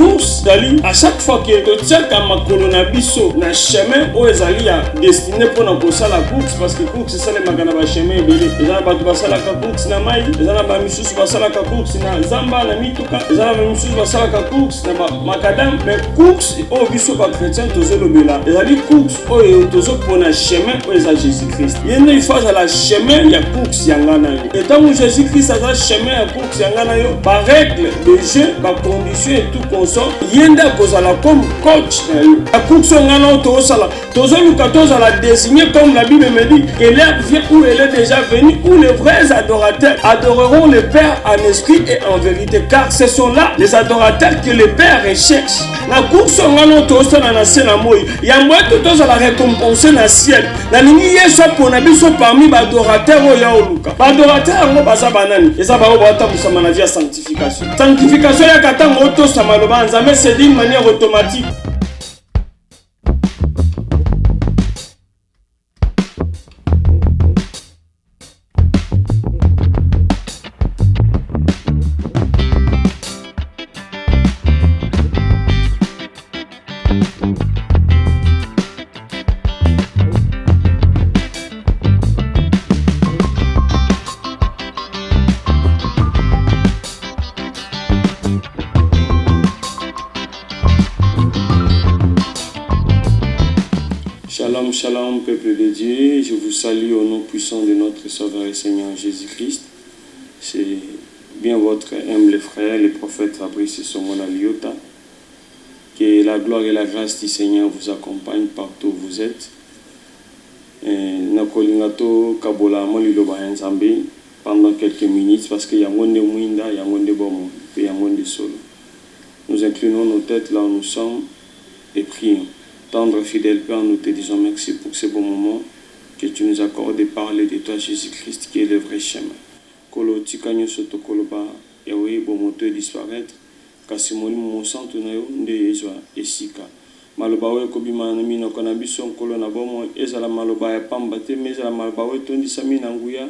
course ezali à chaque fois que totiaka makolo na biso na chemin oyo ezali ya destiné mpona kosala course, parce que course esalemaka na bachemin ebele. Eza na bato basalaka course na mai, eza na bamisusu basalaka course na zamba na mituka, eza na bamisusu basalaka course na makadam. Mais course oyo biso bakretien tozolobela ezali course oyo tozopona chemin oyo eza Jésus Christ. Ye nde ifo azala chemin ya course yanga na yo. Etango Jésus Christ aza chemin ya course yanga na yo, barègle de jeu, bacondition et tout consort, ye nde akozala comme coach na yo. La course nga na yo tozosala, tozoluka tozala désigné comme la Bible me dit que l'heure vient où elle est déjà venue, où les vrais adorateurs adoreront le Père en esprit et en vérité, car ce sont là les adorateurs que le Père recherche. La course nga na yo tozosala na se na moi yango ete tozala récompenser na ciel. Nalingi Yesu apona biso parmi badorateurs oyo ya oluka. Badorateurs yango baza banani? Eza bao batambusa na vie ya sanctification. Sanctification ya katango otosa maloba nzambe, c'est d'une manière automatique. Shalom, shalom, peuple de Dieu. Je vous salue au nom puissant de notre Sauveur et Seigneur Jésus-Christ. C'est bien votre humble frère, le prophète Fabrice Somona Liota. Que la gloire et la grâce du Seigneur vous accompagnent partout où vous êtes. Nakolingato Kabola Moliloba Nzambe pendant quelques minutes parce qu'il y a un monde Mwinda, il y a un monde Bomo, il y a un monde Solo. Nous inclinons nos têtes là où nous sommes et prions. Tendre fidèle Père, nous te disons merci pour ce bon moment que tu nous accordes de parler de toi, Jésus-Christ, qui est le vrai chemin. Kolo tikanyo soto koloba yawe bomoto disparaître kasimoli mo santo na yo nde ezwa esika maloba we kobima na mino kona biso nkolo na bomo ezala maloba ya pamba te mezala maloba we tondisa mina nguya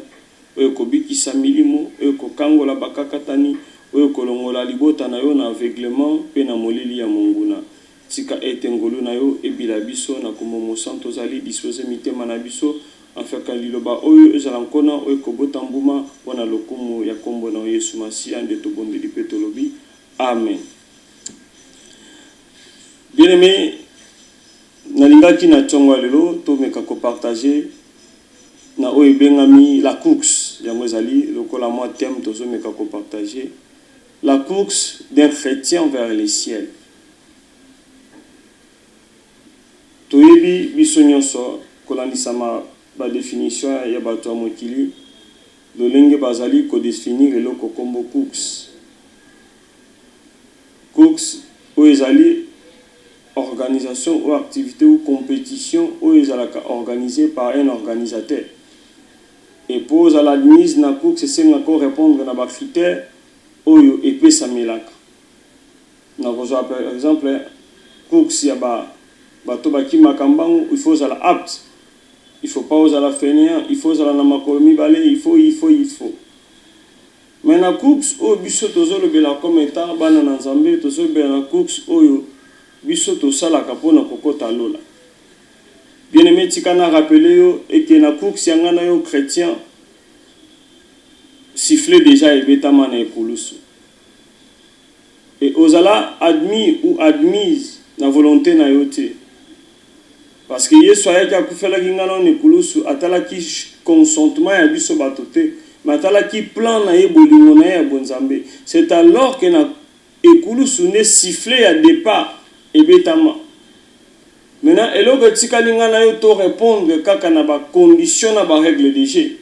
we kobikisa milimo we kokangola bakakatani we kolongola libota na yo na aveuglement pe na molili ya monguna. Tika ete ngolu na yo ebila biso na komomo santo zali disposer mitema na biso afaka liloba oyo ezala nkona oyo kobota mbuma wana lokumu ya kombo na Yesu Masia nde tobondeli pe tolobi amen. Bien aimé, nalingaki na tongo lelo to meka ko partager na oyo bengami la course yango ezali lokola moi thème tozo meka ko partager la course d'un chrétien vers le ciel. Toyebi biso nyonso kolandisama ba définition ya bato ya mokili lolenge bazali ko définir eloko kombo course. Course ou ezali organisation ou activité ou compétition ou ezalaka organisée par un organisateur. Et pour la mise na course c'est encore répondre na ba critères oyo epesa melaka. Na kozwa par exemple course ya bato baki makambangu, il faut la apte. Il faut pas oser la fainéant, il faut la namakolomi balé, il faut. Mais la course o biso tozolo bela comme état bana na Nzambe tozolo bela course oyo biso to sala kapona kokota lola. Bien aimé tikana rappeler yo et que na course yanga na yo chrétien siffler déjà et betama na ekulusu. Et ozala admis ou admise na volonté na yo te. Parce que Yesu ayaki akufela kingana ne kulusu atalaki consentement ya biso batote matalaki plan na ye bolingo na ya bonzambe. C'est alors que na ekulusu ne sifflé à départ et betama. Maintenant eloko tikali ngana yo to répondre kaka na ba condition na ba règle de jeu.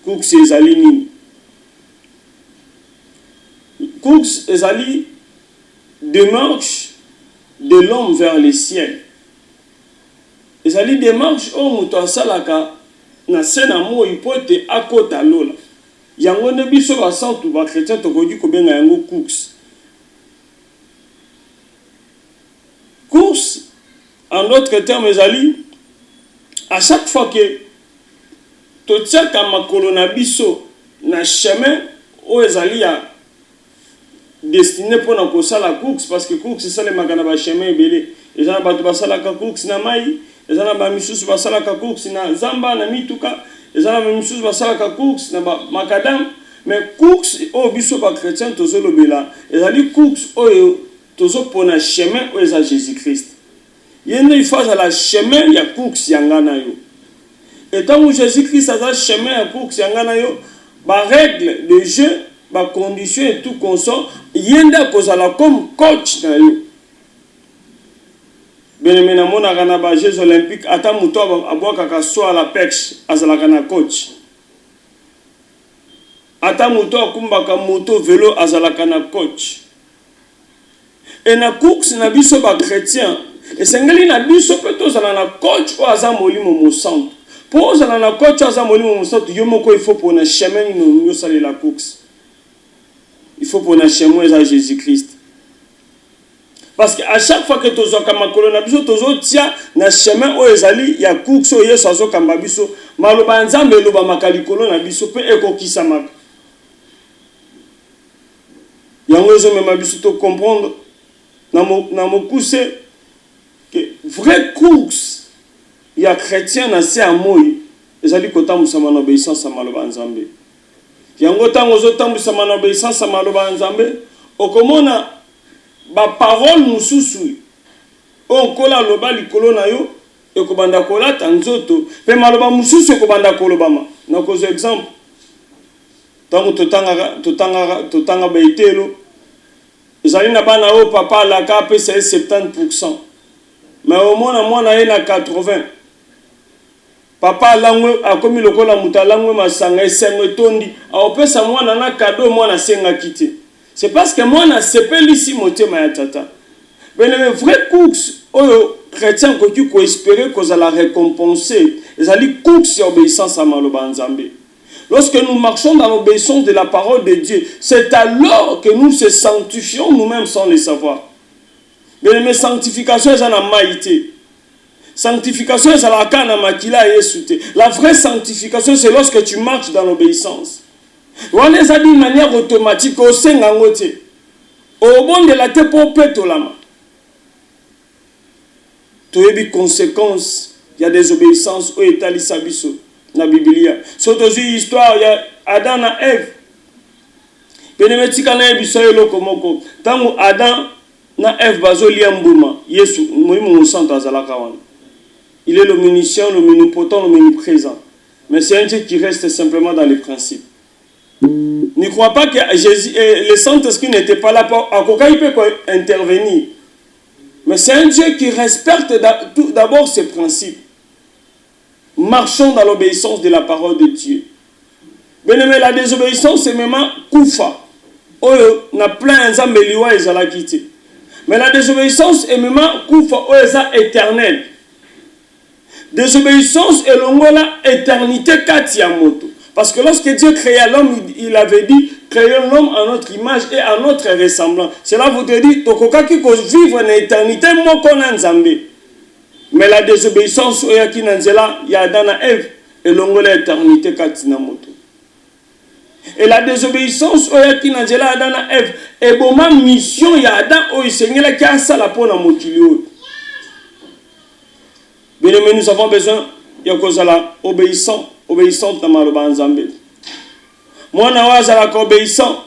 Course ezali nini? Course ezali démarche de l'homme vers le ciel. Ezali démarche o muto asalaka na sena mo ipote akota lola. Yango ne biso ba santu ba chrétien to koki ko benga yango course. Course en d'autres termes ezali à chaque fois que to tiaka makolo na biso na chemin o ezali ya destiné pour na kosala course parce que course c'est ça les magana ba chemin belé et ça ba to basala ka course na mai et ça ba misusu basala ka course na zamba na mituka et ça ba misusu basala ka course na ba makadam mais course o biso ba chrétien tozo lobela et ça li course o tozo pona chemin o eza Jésus-Christ yende il faut la chemin ya course yangana yo et tant que Jésus-Christ a chemin ya course yangana yo ba règle de jeu ba condition et tout consort yenda kozala comme coach na yo benemena mona kana ba Jeux olympiques ata muto abwaka ka so à la pêche azala kana coach ata muto akumbaka moto vélo azala kana coach et na course na biso ba chrétien et sengeli na biso pe tozala na coach o aza molimo mo centre pour ozala na coach aza molimo mo centre yo moko il faut pour na chemin no yo sala la course. Il faut pour chemin à Jésus-Christ. Parce qu'à chaque fois que tu as un colonne, tu as un chemin où il y a un course, il y a un sazo kambabiso, maloba nzambe loba makali colonne biso pe eko kisama. Yango zo même biso to comprendre na mo course que vraie course il y a chrétien na se amoyi ezali kota musama na obéissance à maloba nzambe. Yango tango zo tambisa na obéissance à maloba nzambe okomona ba parole mususu okola loba likolo na yo ekobanda kolata nzoto pe maloba mususu ekobanda kolobama na kozo exemple tango totanga baitelo ezali na bana o papa la kape c'est 70% mais au moins mwana ye na 80 papa langwe akomi lokola mutalangwe masanga esengwe tondi aopesa mwana na cadeau mwana senga kite c'est parce que mwana sepelisi motema ya tata mais vrai course oyo chrétien koki ko espérer que ça la récompenser ezali course ya obéissance à maloba nzambe. Lorsque nous marchons dans l'obéissance de la parole de Dieu, c'est alors que nous se sanctifions nous-mêmes sans le savoir. Mais sanctification est en maïté. Sanctification est la kana makila yesute. La vraie sanctification c'est lorsque tu marches dans l'obéissance. On les a dit de manière automatique au sengangote. Au bon de la te pour petolama. Tu as des conséquences, il y a des obéissances au état sabiso na Biblia. Surtout histoire il y a Adam et Ève. Benemetika na biso eloko moko. Tango Adam na Ève bazolia mbuma, Yesu molimo centre azalaka wana. Il est l'omniscient, l'omnipotent, l'omniprésent. Mais c'est un Dieu qui reste simplement dans les principes. Ne crois pas que Jésus, le Saint-Esprit n'était pas là pour intervenir. Mais c'est un Dieu qui respecte d'abord ses principes. Marchons dans l'obéissance de la parole de Dieu. Mais la désobéissance, c'est même koufa. Oyo na plein nzambe liwa ezala kiti. Mais la désobéissance est même koufa oyo éternel. Désobéissance est longola éternité katia moto. Parce que lorsque Dieu créa l'homme, il avait dit créons l'homme à notre image et à notre ressemblance. Cela voudrait dire tokokaki ko vivre en éternité moko na nzambe. Mais la désobéissance oyaki na nzela ya Adam na Ève et longola éternité katina moto. Et la désobéissance oyaki na nzela Adam na Ève et boma mission ya Adam oyo sengela ki asala pona mokili oyo. Bien aimé, nous avons besoin de kozala obéissante na maloba nzambe. Mwana wazala ko obéissant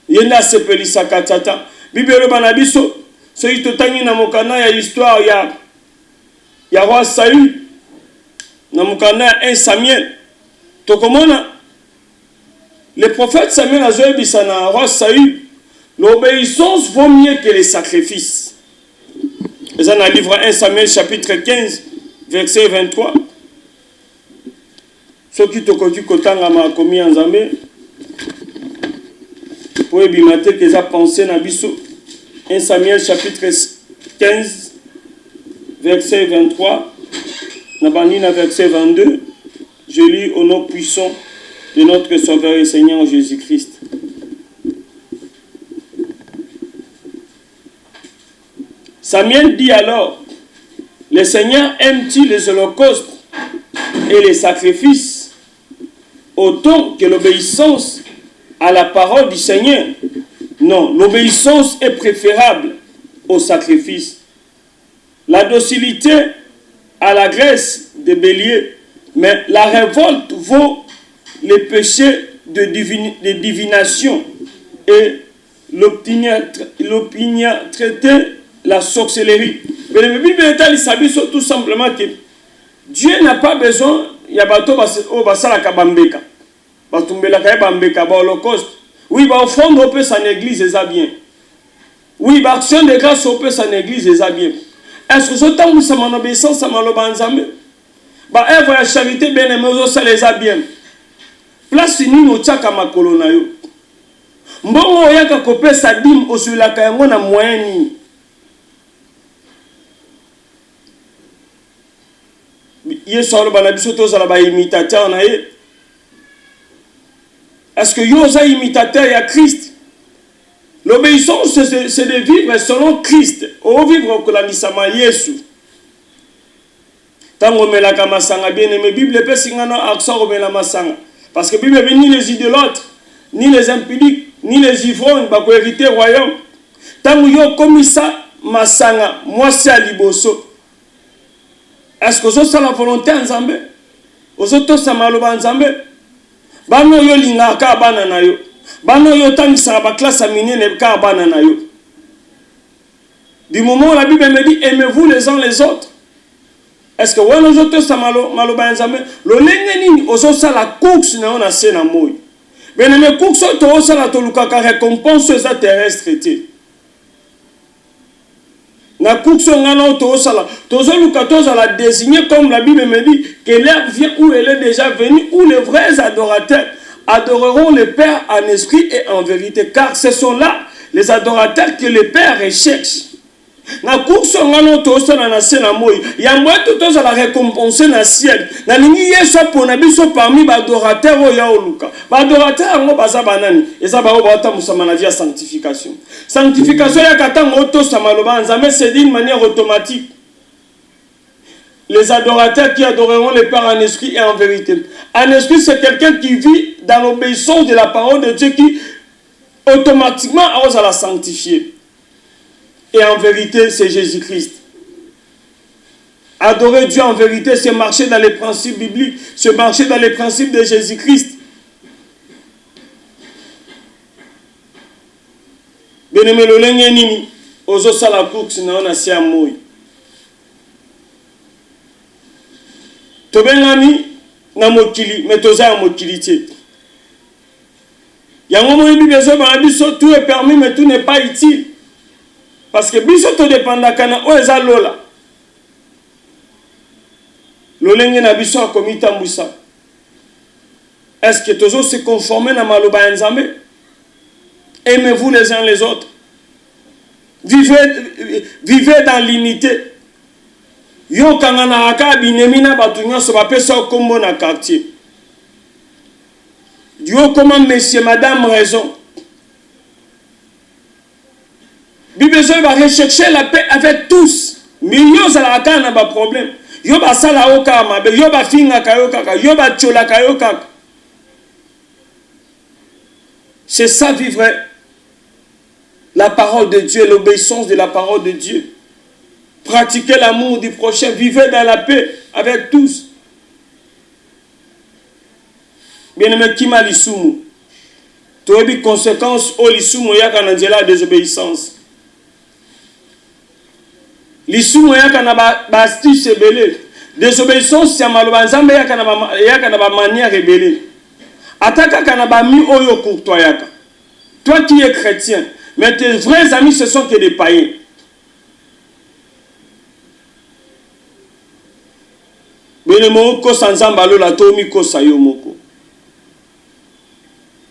yenda sepelisa katata. Bibelo bana biso soki totangi na mokana ya histoire ya roi Saül na mokana ya 1 Samuel. Tokomona le prophète Samuel a zoebisa na roi Saül, l'obéissance vaut mieux que les sacrifices. Et ça dans le livre 1 Samuel chapitre 15 verset 23. Ce qui te conduit kotanga ma komi nzambe pour ebimate que ça pensé na biso 1 Samuel chapitre 15 verset 23 na bani na verset 22. Je lis au nom puissant de notre Sauveur et Seigneur Jésus-Christ. Samuel dit alors: le Seigneur aime-t-il les holocaustes et les sacrifices autant que l'obéissance à la parole du Seigneur? Non, l'obéissance est préférable au sacrifice. La docilité à la graisse des béliers, mais la révolte vaut les péchés de divination et l'opiniâtreté, la sorcellerie. Mais la Bible est tout simplement que Dieu n'a pas besoin, il y a bateau basala kabambeka, batumbela kabambeka, ba holocauste. Oui, bah offrande au peu son église est bien. Oui, bah action de grâce au peu son église est bien. Est-ce que ce temps où ça m'en obéissance, ça m'en l'obanzame? Bah œuvre la charité bien aimée, ça les a bien. Place ni no tchaka makolo na yo. Mbongo oyaka kopesa dim osulaka yango na moyen nini? Yesu aloba na biso tozala ba imitateur na ye. Est-ce que yo oza imitateur ya Christ? L'obéissance c'est de vivre selon Christ. O vivre kolandisama Yesu. Tango melaka masanga bien aimé Bible pesi ngana aksa romela masanga. Parce que la Bible ni les idolâtres, ni les impudiques, ni les ivrognes, bah pour éviter le royaume. Tant que yo comme ça, masanga, moi c'est à liboso. Est-ce que vous avez la volonté en Zambé? Vous avez tous maloba en Zambé? Bano yo linga ka banana yo. Bano yo tangi saraba classe aminé ne ka banana yo. Du moment où la Bible me dit aimez-vous les uns les autres. Est-ce que vous avez tous maloba en Zambé? Le lengeni ozo sa la course na on a se na moy. Mais les courses to sa la to lukaka récompense terrestre té. La course ngana to sa la tozo lukato za la désigner comme la Bible me dit que l'heure vient où elle est déjà venue où les vrais adorateurs adoreront le Père en esprit et en vérité car ce sont là les adorateurs que le Père recherche. Na course ngano to sa na se na moy ya mweto to za la récompense na ciel na ningi yeso pona biso parmi ba adorateurs o ya oluka ba adorateurs ngo baza banani eza ba o ba ta musama na via sanctification ya katango to sa maloba nzambe c'est d'une manière automatique. Les adorateurs qui adoreront le Père en esprit et en vérité. En esprit c'est quelqu'un qui vit dans l'obéissance de la parole de Dieu qui automatiquement ose à la sanctifier. Et en vérité, c'est Jésus-Christ. Adorer Dieu en vérité, c'est marcher dans les principes bibliques, c'est marcher dans les principes de Jésus-Christ. Bien-aimé, le lenge nini, ozo sala course na ona si amoy. Tobengami na mokili, mais toza mokili tie. Yango mo Bible zo ba biso tout est permis mais tout n'est pas utile. Parce que biso to dépenda kana o eza lola. Lolenge na biso akomita mbusa. Est-ce que tozo se conformer na maloba nzambe? Aimez-vous les uns les autres. Vivez dans l'unité. Yo kangana aka binemina batunya so bapesa kombo na quartier. Yo comment monsieur madame raison. Bible va rechercher la paix avec tous. Mais yo za la na ba problème. Yo ba sala oka mabe, yo ba finga kayoka, yo ba chola kayoka. C'est ça vivre la parole de Dieu, l'obéissance de la parole de Dieu. Pratiquez l'amour du prochain, vivez dans la paix avec tous. Bien-aimé kima lisumu. Toyebi conséquence o lisumu yaka na nzela désobéissance. Lisumu yaka na ba astuce ebele. Désobéissance ya maloba nzambe yaka na ba manière ebele. Ataka kana ba mi oyo courtois yaka. Toi qui es chrétien, mais tes vrais amis ce sont que des païens. Bene moko sanzamba lola tomi ko sayo moko.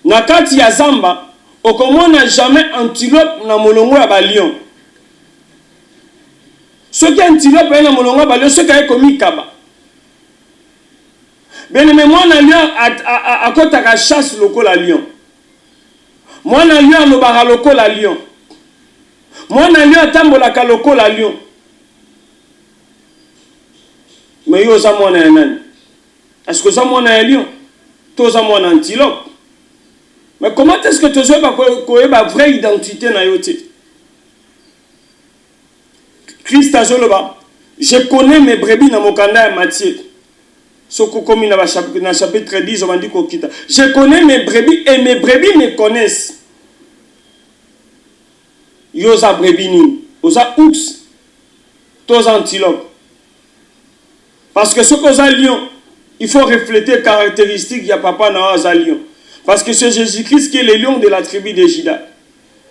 Na kati ya zamba okomona jamais antilope na molongo ya ba lion. Soki antilope na molongo ya ba lion soki akomi kaba. Bene me mwana lion akotaka chasse lokola lion. Mwana lion alobaka lokola lion. Mwana lion atambolaka lokola lion. Mais yo za mwana ya nani? Est-ce que za mwana ya lion? To za mwana antilope? Mais comment est-ce que tu as une vraie identité na yo te? Christ a je connais mes brebis dans mon canal Matthieu. Dans chapitre 10, on dit je connais mes brebis et mes brebis me connaissent. Yosa brebini, osa ours, tosa antilope. Parce que ce qu'on a lion, il faut refléter les caractéristiques de papa na lion. Parce que c'est Jésus-Christ qui est le lion de la tribu de Juda.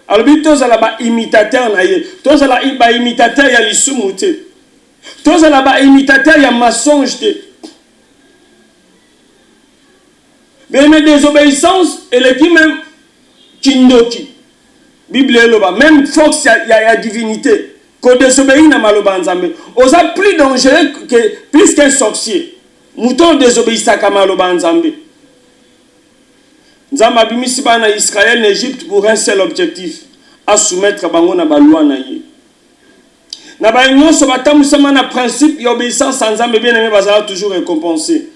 Alors, tosa la imitateur na ye, tosa la imitateur ya lisumute. Tosa la imitateur ya mensonge te. Mais désobéissance, elle est qui même kindoki. Bible est là, même force il y a divinité. Qu'on désobéit na maloba nzambe. Osa plus dangereux que plus qu'un sorcier. Mouton désobéissant à maloba nzambe. Nzambe abimisi bana Israël en Égypte pour un seul objectif, à soumettre bango na ba loi na ye. Na ba nyonso batamusama na principe d'obéissance à nzambe bien aimé bazala toujours récompensé.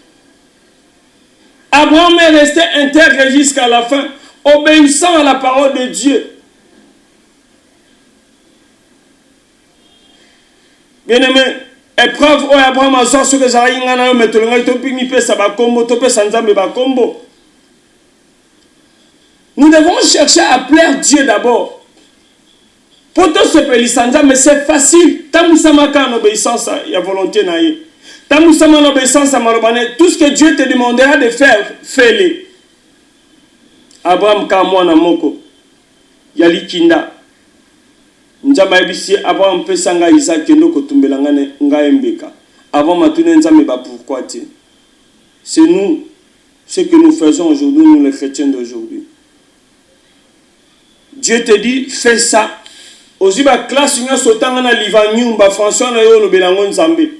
Abraham est resté intègre jusqu'à la fin, obéissant à la parole de Dieu. Bien-aimé, épreuve où Abraham a sorti que ça a mais tout le monde est peu ça va combo, tout sans nzambe va combo. Nous devons chercher à plaire Dieu d'abord. Pour tout ce pays sans nzambe, c'est facile. Tant que ça m'a en obéissance à la volonté naïe. Tant que ça m'a en obéissance à malobane, tout ce que Dieu te demandera de faire, fais-le. Abraham kamwa na moko, yali kinda. Njama ebisi Abraham pesanga Isaac kendo kotumbela nga embeka. Avant matune nzambe ba pourquoi te. C'est nous ce que nous faisons aujourd'hui, nous les chrétiens d'aujourd'hui. Dieu te dit fais ça. Ozi ba classe nya sotanga na livanyu ba François na yo lobelango nzambe.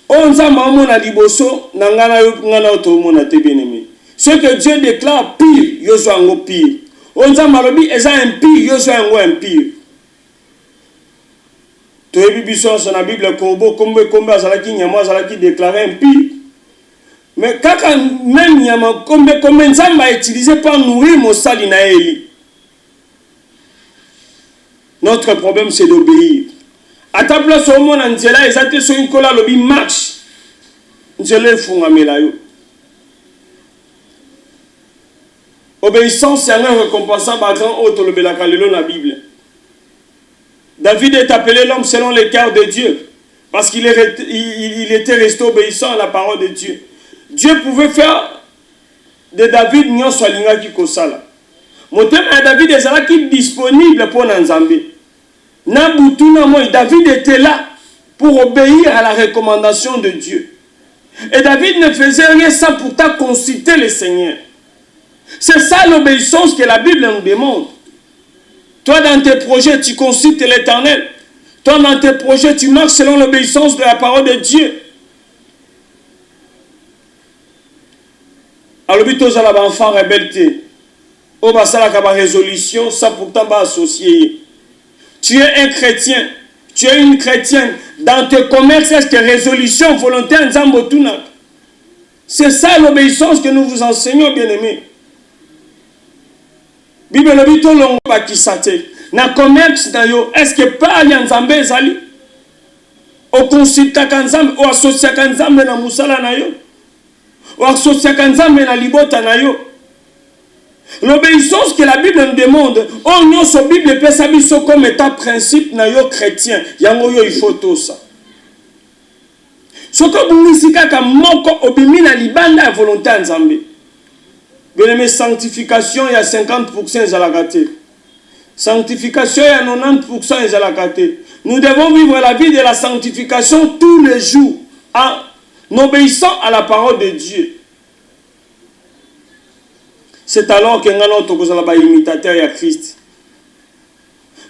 On nzamba mona liboso na ngana yo ngana to mona te bien-aimé. Ce que Dieu déclare pire, yo so ngo pire. On nzamba lobi eza impie, yo so ngo impie. To ebi biso sur la Bible kobo kombe azalaki nyama azalaki déclaré impie. Mais kaka même nyama kombe nzamba a utilisé pour nourrir mosali na eli. Notre problème c'est d'obéir. À ta place au monde en Nzela, ils ont sur une cola lobby marche. Nzela fungamela yo. Obéissance c'est un récompensant par grand autre le belaka lelo na Bible. David est appelé l'homme selon le cœur de Dieu parce qu'il était resté obéissant à la parole de Dieu. Dieu pouvait faire de David nyon solinga ki kosala. Motem à David ezalaki disponible pour Nzambe. David était là pour obéir à la recommandation de Dieu. Et David ne faisait rien sans pourtant consulter le Seigneur. C'est ça l'obéissance que la Bible nous demande. Toi dans tes projets, tu consultes l'Éternel. Toi dans tes projets, tu marches selon l'obéissance de la parole de Dieu. Alors, tous à l'enfant rebelle, au bas ça la résolution, ça pourtant pas associé. Tu es un chrétien, tu es une chrétienne. Dans tes commerces, est-ce que résolution volontaire, c'est ça l'obéissance que nous vous enseignons, bien-aimés. Bible le bito longo bakisate. Na commerce na yo, est-ce que pas nzambe ezali? O consulta kanzambe, o associa kanzambe na musala na yo. O associa kanzambe na libota na yo. L'obéissance que la Bible nous demande, on a sur Bible peut s'abisso comme état principe na yo chrétien. Yango yo il faut tout ça. Ce que vous nisika ka moko obimi na libanda ya volonté nzambe. Bien-aimé, sanctification il y a 50% à la gâter. Sanctification il y a 90% à la gâter. Nous devons vivre la vie de la sanctification tous les jours en obéissant à la parole de Dieu. C'est alors que nous sommes imitateurs de Christ.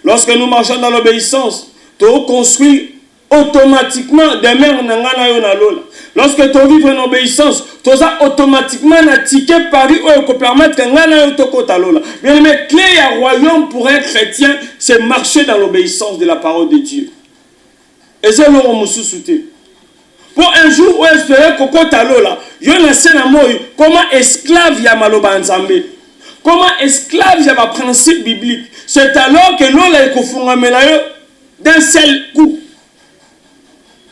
Lorsque nous marchons dans l'obéissance, nous construisons automatiquement des mers. Lorsque tu vis en obéissance, tu as automatiquement un ticket pari qui permet de faire bien aimé, clé à royaume pour un chrétien, c'est marcher dans l'obéissance de la parole de Dieu. Et c'est l'homme souté. Pour un jour où espérer Koko Talola, yo na sena moi, comment esclave ya maloba nzambe, comment esclave ya ba principe biblique. C'est alors que l'on l'a kofungamela yo d'un seul coup.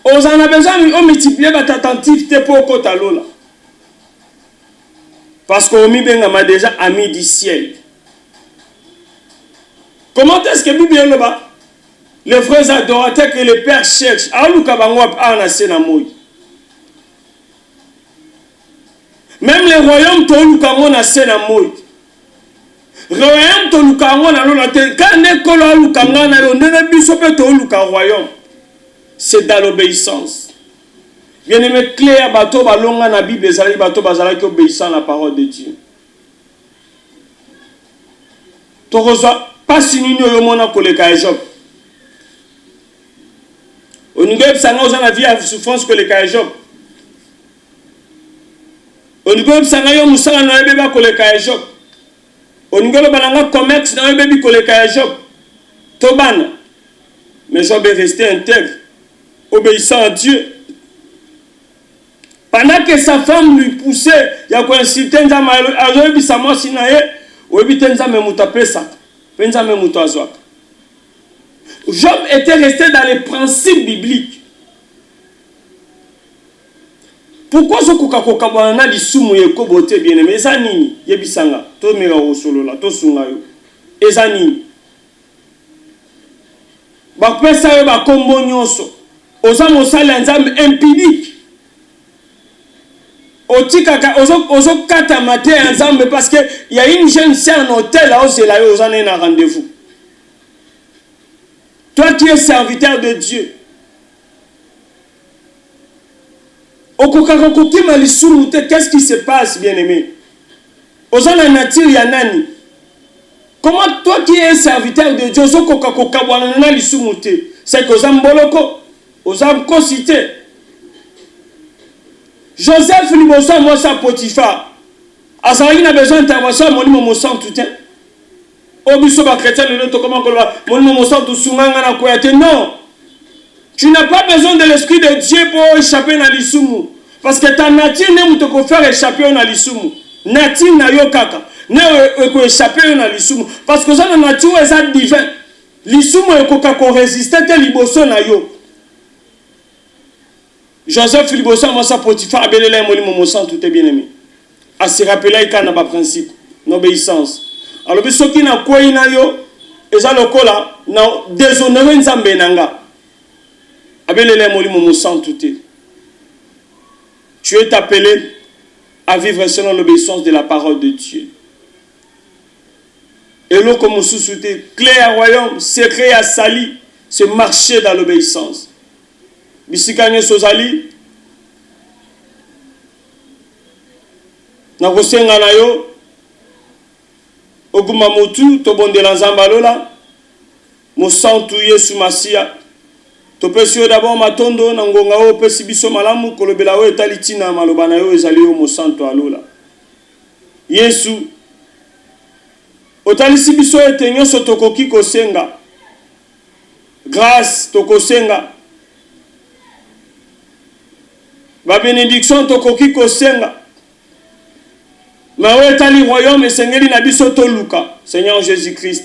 On en a besoin de multiplier votre attentivité pour Koko Talola. Parce qu'on m'a déjà ami du ciel. Comment est-ce que Bible est là-bas? Les frères adorateurs que le Père cherche. Même les royaumes to lukango na sena moy. Royaume to lukango na lona te kane kolo lukanga na lo ndene biso pe to luka royaume. C'est dans l'obéissance. Bien aimé clair bateau balonga na Bible ezali bateau bazala ki obéissant à la parole de Dieu. To reçoit pas sinino yo mona koleka Job. Oningé psanga ozana vie à souffrance koleka Job. Oningé psanga yo musala na beba koleka Job. Oningé lo balanga commerce na bebi koleka Job. Tobana. Mais Job est resté intègre, obéissant à Dieu. Pendant que sa femme lui poussait, il y a quoi incité nzama azoye bisamo sinaye, oebite nzama mutapesa, nzama mutazwaka. Job était resté dans les principes bibliques. Pourquoi ce koka bana lisumu yeko bote bien aimé eza nini yebisanga to mera osolola to sunga yo eza nini ba pesa yo ba kombo nyonso oza mosala nzambe impudique otikaka ozo kata maté nzambe parce que il y a une jeune sœur en hôtel là c'est là aux années na rendez-vous. Toi qui es serviteur de Dieu, qu'est-ce qui se passe, bien-aimé? Ozana nature ya nani? Comment toi qui es serviteur de Dieu, c'est que Zamboloko, Ozam Kosite. Joseph Libosa, moi ça Potiphar. Azari n'a besoin d'intervention, mon nom sang tout est. Obiso ba chrétien le to comment mon nom sang tout sunganga na koyate. Non. Tu n'as pas besoin de l'esprit de Dieu pour échapper à l'isumu. Parce que ta nature n'est pas pour faire échapper à l'isumu. Nature n'a yo kaka. N'est pas échapper à l'isumu. Parce que ça la nature est divin. L'isumu est pour résister à l'iboso na yo. Joseph Libosa, moi ça Potiphar, abelele mon sang tout est bien aimé. À se rappeler qu'il y a un principe, l'obéissance. Alors ceux qui n'a quoi na yo, eza lokola na déshonorer nzambe nanga. Abelele mon sang tout est. Tu es appelé à vivre selon l'obéissance de la parole de Dieu. Et l'eau comme sous-souté, clé à royaume, secret à sali, c'est marcher dans l'obéissance. Bisikanye sozali na kosenga na yo oguma mutu to bondela nzamba lola mosantu Yesu Masia to pesi yo d'abord matondo na ngonga o pesi biso malamu kolobela o etalitina maloba na yo ezali yo mosantu alola Yesu otalisi biso ete nyonso tokoki kosenga grâce tokosenga ba bénédiction tokoki kosenga ma wetali royaume esengeli na biso to luka Seigneur Jésus-Christ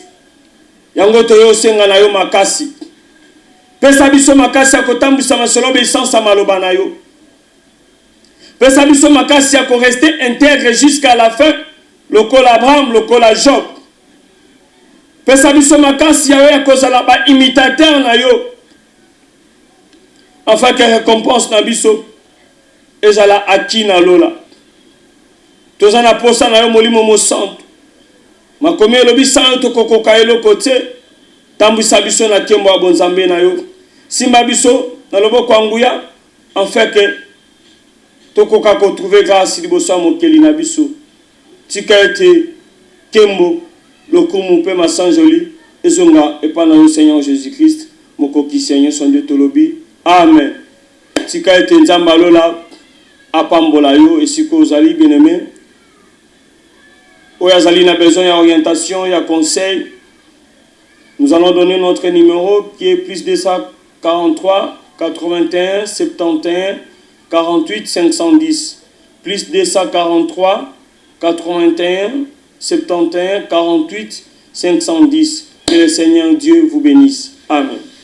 yango to yo senga na yo makasi pesa biso makasi akotambisa masolo obéissance à maloba na yo pesa biso makasi ako rester intègre jusqu'à la fin lokola Abraham lokola Job pesa biso makasi ya kozala ba imitateur na yo afin que récompense na biso ezala akina lola tozana posa na yo molimo mosantu makomi elobi sango tokokoka eloko te tambwisa biso na nkembo ya bonzambe na yo simba biso na loboko ya nguya afin que tokoka kotrouve grâce liboso ya mokeli na biso tika ete nkembo lokumu mpe masanjoli ezonga epai na yo Seigneur Jésus-Christ mokoki Seigneur son Dieu tolobi amen tika ete nzambe alola apambola yo esiko ozali bien-aimé oyo azali na besoin ya orientation ya conseil nous allons donner notre numéro qui est plus 243 81 71 48 510 plus 243 81 71 48 510. Que le Seigneur Dieu vous bénisse. Amen.